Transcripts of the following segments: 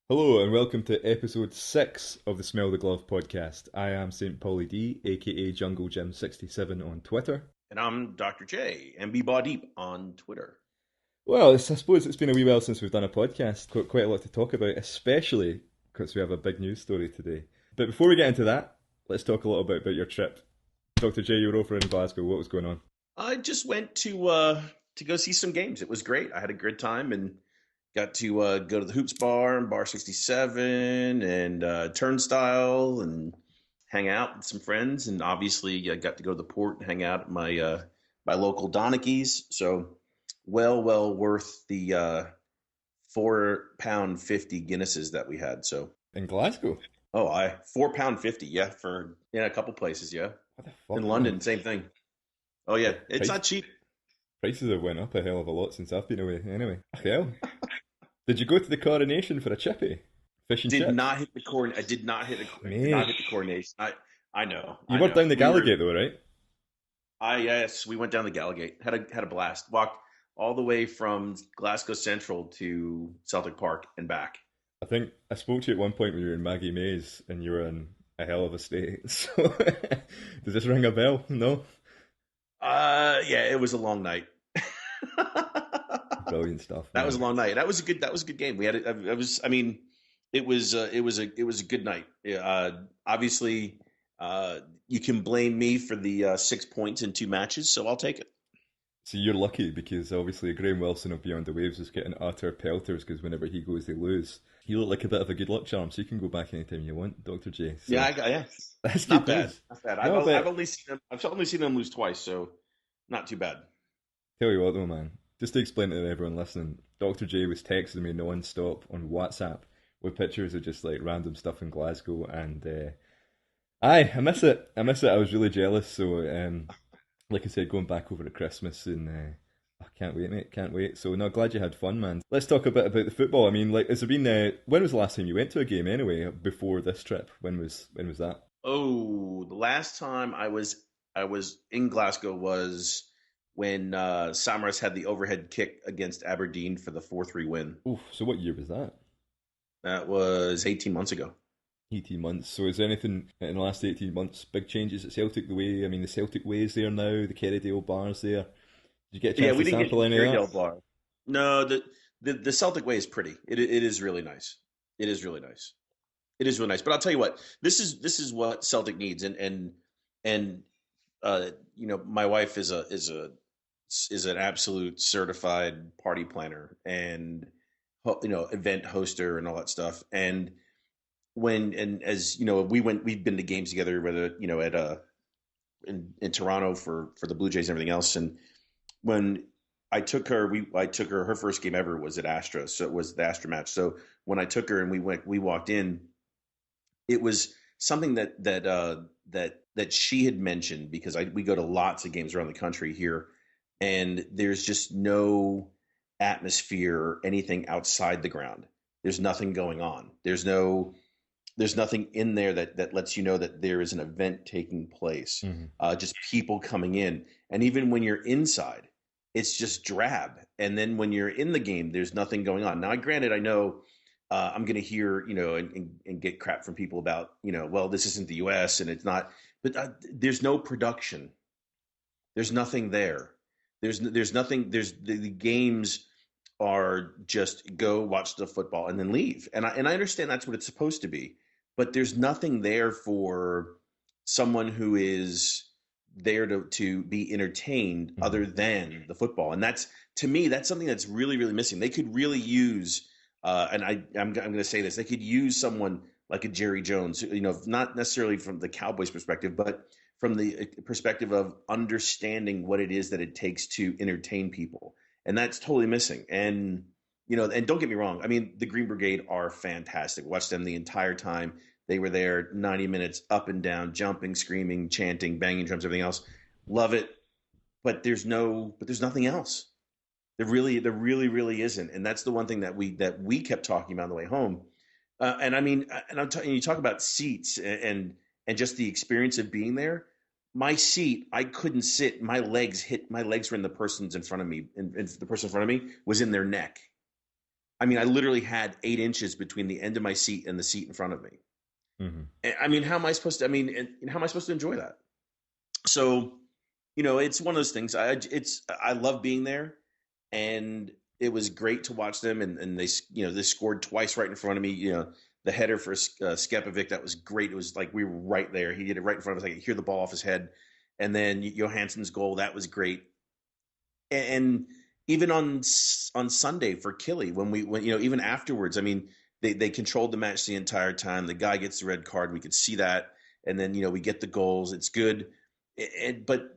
Hello and welcome to episode 6 of the Smell the Glove podcast. I am St. Paulie D, aka Jungle Jim 67 on Twitter. And I'm Dr. J, MB Baw Deep on Twitter. Well, I suppose it's been a wee while since we've done a podcast. Quite a lot to talk about, especially because we have a big news story today. But before we get into that, let's talk a little bit about your trip. Dr. J, you were over in Glasgow. What was going on? I just went to go see some games. It was great. I had a good time and got to go to the Hoops Bar and Bar 67 and Turnstile and hang out with some friends. And obviously, I got to go to the port and hang out at my local Donaghy's. So well worth the £4 50 Guinnesses that we had. So In Glasgow? I £4 50, yeah, for a couple places, yeah. What the In fuck, man? London, same thing. Oh yeah, it's Price, not cheap. prices have went up a hell of a lot since I've been away. Anyway, hell. Did you go to the coronation for a chippy? Fish and Did chips? not hit the corn. I did not hit the. Did not Mate. hit the coronation. I know. You I were know. down the We were. Gallagate though, right? Yes, we went down the Gallagate. Had a blast. Walked all the way from Glasgow Central to Celtic Park and back. I think I spoke to you at one point when you were in Maggie Mays and you were in a hell of a state. So does this ring a bell? No? Yeah, it was a long night. Brilliant stuff, That was man. a long night. That was a good game. We had it. I was. I mean, it was a good night. Yeah, obviously, you can blame me for the 6 points in two matches, so I'll take it. So you're lucky because obviously Graham Wilson of Beyond the Waves is getting utter pelters because whenever he goes they lose. You look like a bit of a good luck charm, so you can go back anytime you want, Dr. J. Yeah, So yeah, that's not good bad, news. not bad. No, I've but only seen them lose twice, so not too bad. tell you what though, man. Just to explain to everyone listening, Dr. J was texting me non-stop on WhatsApp with pictures of just like random stuff in Glasgow, and aye, I miss it. I miss it. I was really jealous. So, like I said, going back over at Christmas, and I can't wait, mate. Can't wait. So, no, glad you had fun, man. Let's talk a bit about the football. I mean, like, has there been? When was the last time you went to a game? Anyway, before this trip, when was that? Oh, the last time I was in Glasgow was when Samaras had the overhead kick against Aberdeen for the 4-3 win. Oh, so what year was that? That was 18 months ago. 18 months. So, is there anything in the last 18 months? Big changes at Celtic? The way, I mean, the Celtic way is there now. The Kerrydale bar's there. Did you get a Yeah, chance we to didn't get to sample the any of that? Kerrydale bar. No, the Celtic way is pretty. It is really nice. It is really nice. It is really nice. But I'll tell you what, this is what Celtic needs, and my wife is an absolute certified party planner and event hoster and all that stuff. And as you know, we've been to games together, whether at in Toronto for the Blue Jays and everything else. And when I took her, her first game ever was at Astra, so it was the Astra match. So when I took her and we walked in, it was something that she had mentioned because we go to lots of games around the country here, and there's just no atmosphere or anything outside the ground. There's nothing going on. There's nothing in there that lets you know that there is an event taking place. Hmm. Just people coming in, and even when you're inside, it's just drab. And then when you're in the game, there's nothing going on. Now, granted, I know I'm going to hear and get crap from people about well, this isn't the U.S. and it's not, but there's no production. There's nothing there. There's nothing. The games are just go watch the football and then leave. And I understand that's what it's supposed to be, but there's nothing there for someone who is there to be entertained Hmm. other than the football. And that's, to me, that's something that's really really missing. They could really use and I'm going to say this, they could use someone like a Jerry Jones, not necessarily from the Cowboys perspective, but from the perspective of understanding what it is that it takes to entertain people, and that's totally missing. And and don't get me wrong, I mean, the Green Brigade are fantastic. Watch them the entire time. They were there 90 minutes, up and down, jumping, screaming, chanting, banging drums, everything else. Love it, but there's nothing else. There really isn't, and that's the one thing that we kept talking about on the way home. And I mean, and I'm talking. You talk about seats and just the experience of being there. My seat, I couldn't sit. My legs were in the person's in front of me, and the person in front of me was in their neck. I mean, I literally had 8 inches between the end of my seat and the seat in front of me. Hmm. I mean, how am I supposed to? I mean, and how am I supposed to enjoy that? So, it's one of those things. I love being there, and it was great to watch them. And they scored twice right in front of me. The header for Skepovic, that was great. It was like we were right there. He did it right in front of us. I could hear the ball off his head. And then Johansson's goal, that was great. And even on Sunday for Killy, when even afterwards, I mean, they controlled the match the entire time. The guy gets the red card. We could see that, and then we get the goals. It's good, but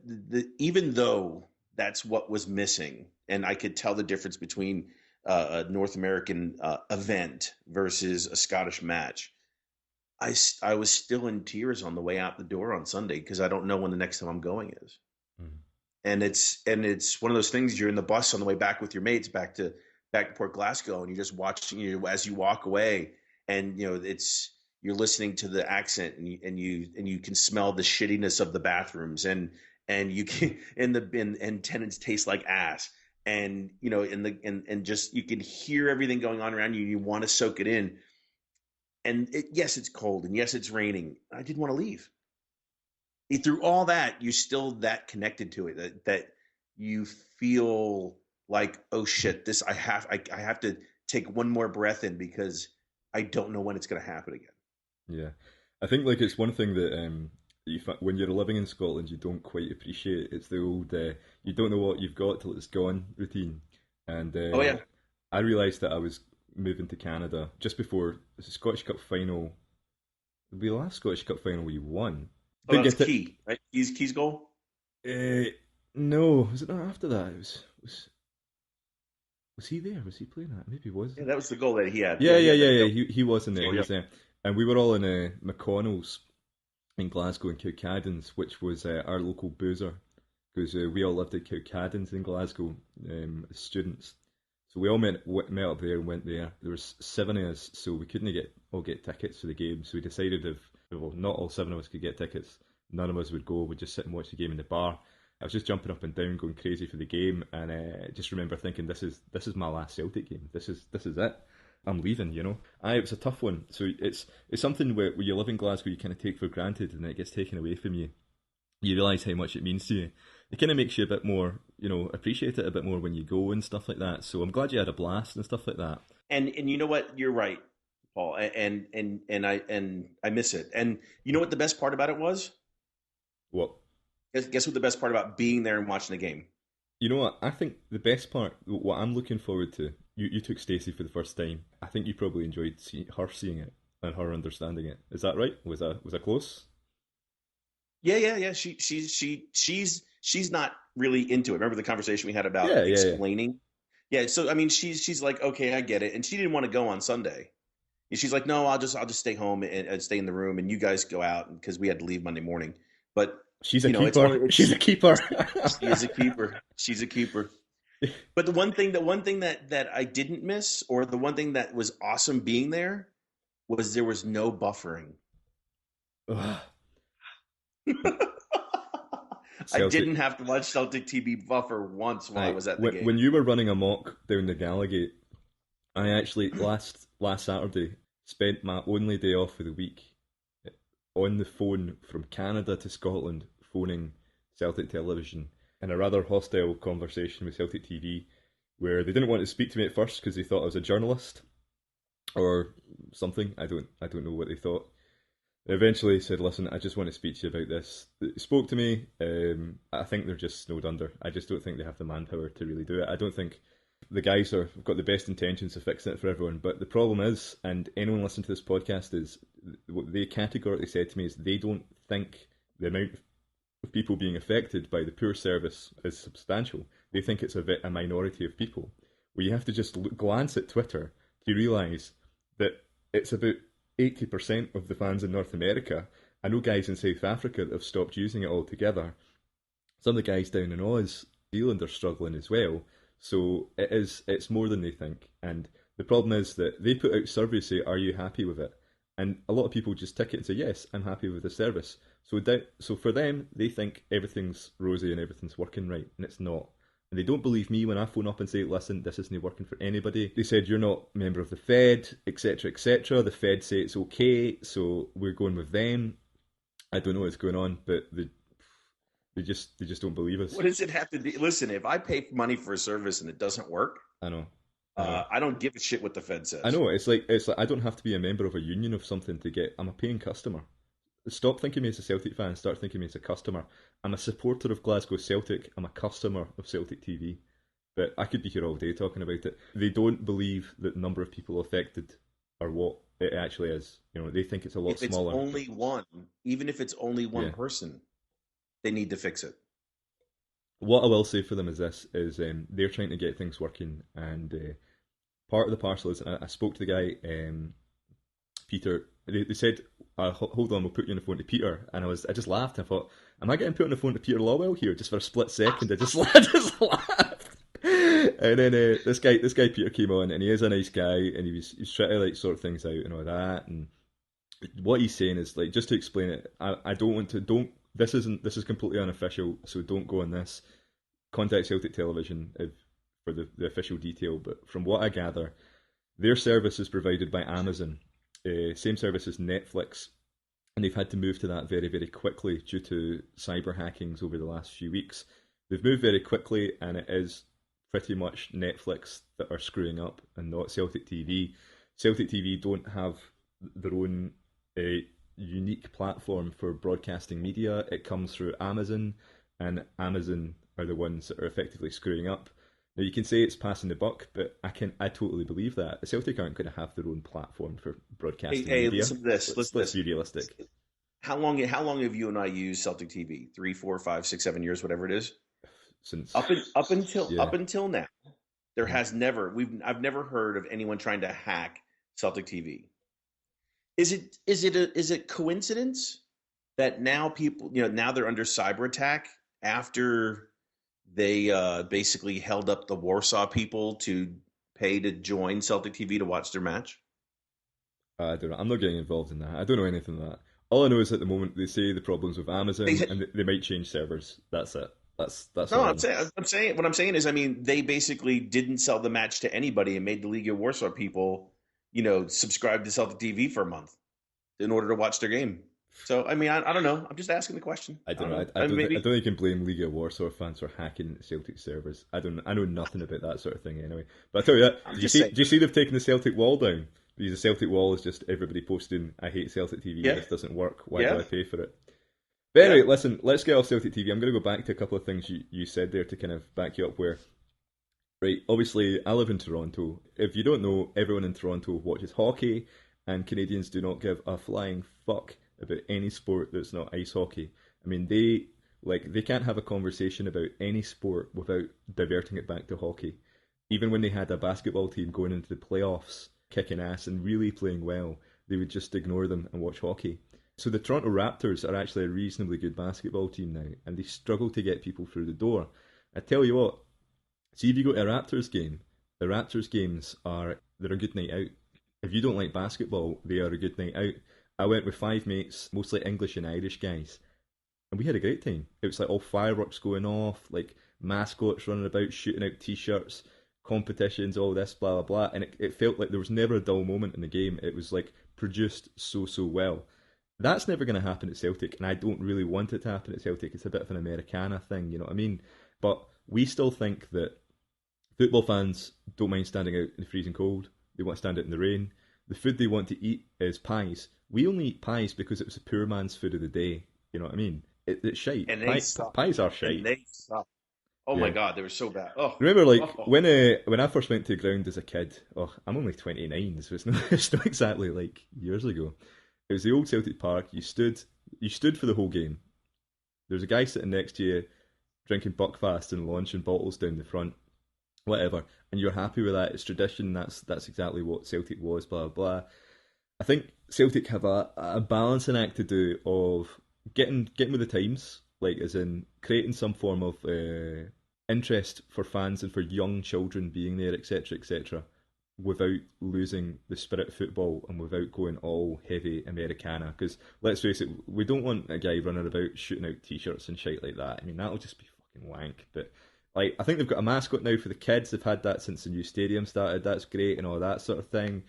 even though that's what was missing, and I could tell the difference between a North American event versus a Scottish match. I was still in tears on the way out the door on Sunday because I don't know when the next time I'm going is. Hmm. And it's one of those things. You're in the bus on the way back with your mates back to Port Glasgow, and you're just watching as you walk away, and you're listening to the accent, and you can smell the shittiness of the bathrooms, and you can and tenants taste like ass, and and just you can hear everything going on around you. You want to soak it in, and yes, it's cold, and yes, it's raining. I didn't want to leave. Through all that, you're still that connected to it that you feel like, oh shit, this I have to take one more breath in because I don't know when it's going to happen again. Yeah, I think like it's one thing that when you're living in Scotland, you don't quite appreciate. It's the old you don't know what you've got till it's gone routine. And Oh yeah, I realised that I was moving to Canada just before the Scottish Cup final. It'll be the last Scottish Cup final we won. oh Didn't that's get Key, right? Key's goal. it. No, was it not after that? It was he there? Was he playing that? Maybe he was. Yeah, that was the goal that he had. Yeah, Yeah, he yeah, had yeah, that yeah. goal. He was in there. So He yeah, was there, and we were all in McConnell's in Glasgow in Cowcaddens, which was our local boozer, because we all lived at Cowcaddens in Glasgow as students. So we all met up there and went there. There was 7 of us, so we couldn't get tickets for the game. So we decided if well, not all 7 of us could get tickets, none of us would go. We'd just sit and watch the game in the bar. I was just jumping up and down, going crazy for the game, and just remember thinking, this is my last Celtic game. This is it. I'm leaving. It was a tough one. So it's something where you live in Glasgow, you kind of take for granted, and it gets taken away from you. You realise how much it means to you. It kind of makes you a bit more, appreciate it a bit more when you go and stuff like that. So I'm glad you had a blast and stuff like that. and you know what? You're right, Paul. And I miss it. And you know what the best part about it was? What? Guess what the best part about being there and watching the game? You know what? I think the best part, what I'm looking forward to, you took Stacey for the first time. I think you probably enjoyed her seeing it and her understanding it. Is that right? Was I close? Yeah, yeah, yeah. She's not really into it. Remember the conversation we had about Yeah, yeah, yeah. explaining? Yeah, so I mean, she's like, okay, I get it, and she didn't want to go on Sunday. And she's like, no, I'll just stay home and stay in the room, and you guys go out because we had to leave Monday morning. But She's a it's one keeper. of She's it's a keeper. she is a keeper. She's a keeper. But the one thing that I didn't miss, or the one thing that was awesome being there was no buffering. Ugh, I Celtic. didn't have to watch Celtic TV buffer once while I Aye, was at the when game. you were running amok down the Gallagate, I actually last Saturday spent my only day off of the week on the phone from Canada to Scotland, phoning Celtic Television in a rather hostile conversation with Celtic TV, where they didn't want to speak to me at first because they thought I was a journalist or something. I don't know what they thought. They eventually said, "Listen, I just want to speak to you about this." They spoke to me. I think they're just snowed under. I just don't think they have the manpower to really do it. I don't think the guys have got the best intentions of fixing it for everyone. But the problem is, and anyone listening to this podcast is, what they categorically said to me is they don't think the amount of people being affected by the poor service is substantial. They think it's a minority of people. Well, you have to just glance at Twitter to realise that it's about 80% of the fans in North America. I know guys in South Africa that have stopped using it altogether. Some of the guys down in Oz, New Zealand, are struggling as well. So it's more than they think. And the problem is that they put out surveys say, "Are you happy with it?" And a lot of people just tick it and say, "Yes, I'm happy with the service." So for them, they think everything's rosy and everything's working right, and it's not. And they don't believe me when I phone up and say, listen, this isn't working for anybody. They said, you're not a member of the Fed, etc., etc. The Fed say it's okay, so we're going with them. I don't know what's going on, but they just don't believe us. What does it have to do? Listen, if I pay money for a service and it doesn't work, I know. I know. I don't give a shit what the Fed I says. know. It's like I don't have to be a member of a union of something to get. I'm a paying customer. Stop thinking of me as a Celtic fan. Start thinking of me as a customer. I'm a supporter of Glasgow Celtic. I'm a customer of Celtic TV. But I could be here all day talking about it. They don't believe that the number of people affected are what it actually is. They think it's a lot If it's smaller. only one, even if it's only one Yeah. person, they need to fix it. What I will say for them is this: is they're trying to get things working, and part of the parcel is I spoke to the guy, Peter. They said, "Hold on, we'll put you on the phone to Peter," and I just laughed. I thought, "Am I getting put on the phone to Peter Lawwell here?" Just for a split second, I just laughed. And then this guy Peter came on, and he is a nice guy, and he's trying to like sort things out and all that. And what he's saying is like, just to explain it, I don't want to this is completely unofficial, so don't go on this. Contact Celtic Television for the official detail. But from what I gather, their service is provided by Amazon, same service as Netflix, and they've had to move to that very, very quickly due to cyber hackings over the last few weeks. They've moved very quickly, and it is pretty much Netflix that are screwing up and not Celtic TV. Celtic TV don't have their own unique platform for broadcasting media. It comes through Amazon, and Amazon are the ones that are effectively screwing up. Now you can say it's passing the buck, but I totally believe that. The Celtic aren't going to have their own platform for broadcasting Hey, media. listen to this. Let's be realistic. How long have you and I used Celtic TV? 3, 4, 5, 6, 7 years, whatever it is. Since Up until now, there Mhm. has never I've never heard of anyone trying to hack Celtic TV. Is it coincidence that now people now they're under cyber attack after they basically held up the Warsaw people to pay to join Celtic TV to watch their match? I don't know. I'm not getting involved in that. I don't know anything of that. All I know is at the moment they say the problems with Amazon They, and they might change servers. That's it. That's no, all I I'm know. saying what I'm saying is, I mean, they basically didn't sell the match to anybody and made the League of Warsaw people, subscribe to Celtic TV for a month in order to watch their game. So, I mean, I don't know. I'm just asking the question. I don't know. know. I don't. I Maybe don't think you can blame League of Warsaw fans for hacking Celtic servers. I don't. I know nothing about that sort of thing anyway. But I tell you that. I'm Do you just see? saying. Do you see they've taken the Celtic wall down? Because the Celtic wall is just everybody posting, "I hate Celtic TV. Yeah, This doesn't work. Why do yeah, I pay for it?" But yeah. anyway, listen. Let's get off Celtic TV. I'm going to go back to a couple of things you said there to kind of back you up. Where right, obviously, I live in Toronto. If you don't know, everyone in Toronto watches hockey, and Canadians do not give a flying fuck about any sport that's not ice hockey. I mean, they can't have a conversation about any sport without diverting it back to hockey. Even when they had a basketball team going into the playoffs, kicking ass and really playing well, they would just ignore them and watch hockey. So the Toronto Raptors are actually a reasonably good basketball team now, and they struggle to get people through the door. I tell you what, see if you go to a Raptors game, the Raptors games they're a good night out. If you don't like basketball, they are a good night out. I went with 5 mates, mostly English and Irish guys, and we had a great time. It was like all fireworks going off, like mascots running about, shooting out t-shirts, competitions, all this, blah, blah, blah. And it felt like there was never a dull moment in the game. It was like produced so well. That's never going to happen at Celtic, and I don't really want it to happen at Celtic. It's a bit of an Americana thing, you know what I mean? But we still think that football fans don't mind standing out in the freezing cold. They want to stand out in the rain. The food they want to eat is pies. We only eat pies because it was the poor man's food of the day. You know what I mean? It's shite. And they suck. Pies are And shite. they suck. Oh my Yeah. God, they were so bad. Oh, Remember, like oh. when I first went to the ground as a kid. Oh, I'm only 29, so it's not exactly like years ago. It was the old Celtic Park. You stood for the whole game. There was a guy sitting next to you, drinking Buckfast and launching bottles down the front, whatever, and you're happy with that. It's tradition. That's exactly what Celtic was. Blah blah. Blah. I think Celtic have a balancing act to do of getting with the times, like as in creating some form of interest for fans and for young children being there, etc., etc., without losing the spirit of football and without going all heavy Americana. Because let's face it, we don't want a guy running about shooting out t-shirts and shit like that. I mean, that'll just be fucking wank. But Like I think they've got a mascot now for the kids. They've had that since the new stadium started. That's great and all that sort of thing.